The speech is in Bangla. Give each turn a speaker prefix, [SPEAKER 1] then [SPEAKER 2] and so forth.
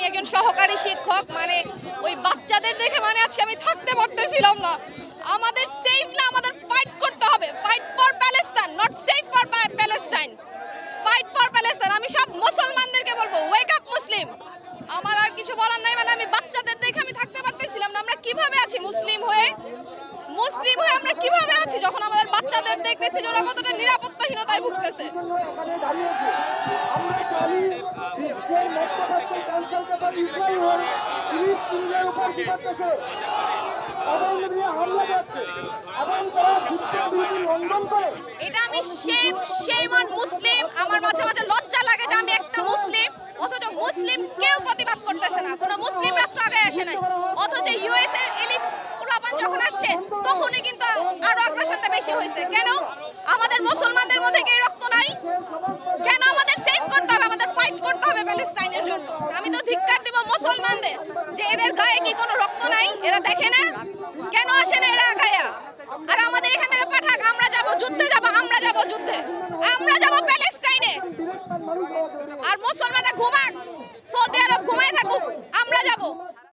[SPEAKER 1] একজন সহকারী শিক্ষক, মানে ওই বাচ্চাদের দেখে মানে আজকে আমি থাকতে পারতেছিলাম না। আমাদের সেফ না, আমাদের ফাইট করতে হবে। Fight for Palestine, not safe for Palestine. Fight for Palestine. আমি সব মুসলমানদেরকে বলবো, ওয়েক আপ মুসলিম। আমার আর কিছু বলার নাই, মানে আমি বাচ্চাদের দেখে আমি থাকতে পারতেছিলাম না। আমরা কিভাবে আছি মুসলিম হয়ে আমরা কিভাবে আছি, যখন আমাদের বাচ্চাদের দেখতেছি যে ওরা কতটা নিরাপত্তাহীনতায় ভুগতেছে। এটা আমি শেম অন মুসলিম। আমার মাঝে মাঝে লজ্জা লাগে যে আমি একটা মুসলিম, অথচ মুসলিম কেউ প্রতিবাদ করতেছে না, কোনো মুসলিম রাষ্ট্র আগে আসে নাই। অথচ ইউএস এর এলিট পোলাপান যখন আসছে তখনই কিন্তু আরো আগ্রাসনটা বেশি হয়েছে। কেন আমাদের মুসলমানদের মধ্যে কি রক্ত নাই? কেন আমাদের সেভ করতে হবে, আমাদের ফাইট করতে হবে প্যালেস্টাইনের জন্য? আমি তো ধিক্কার দিব মুসলমানদের যে এদের গায়ে কি কোনো রক্ত নাই? এরা দেখে না কেন আসে না এরা গায়া? আর আমাদের এখান থেকে পাঠাক, আমরা যাব যুদ্ধে, আমরা যাব যুদ্ধে, আমরা যাব প্যালেস্টাইনে। আর মুসলমানরা ঘুমাক, সৌদি আরব ঘুমায় থাকুক।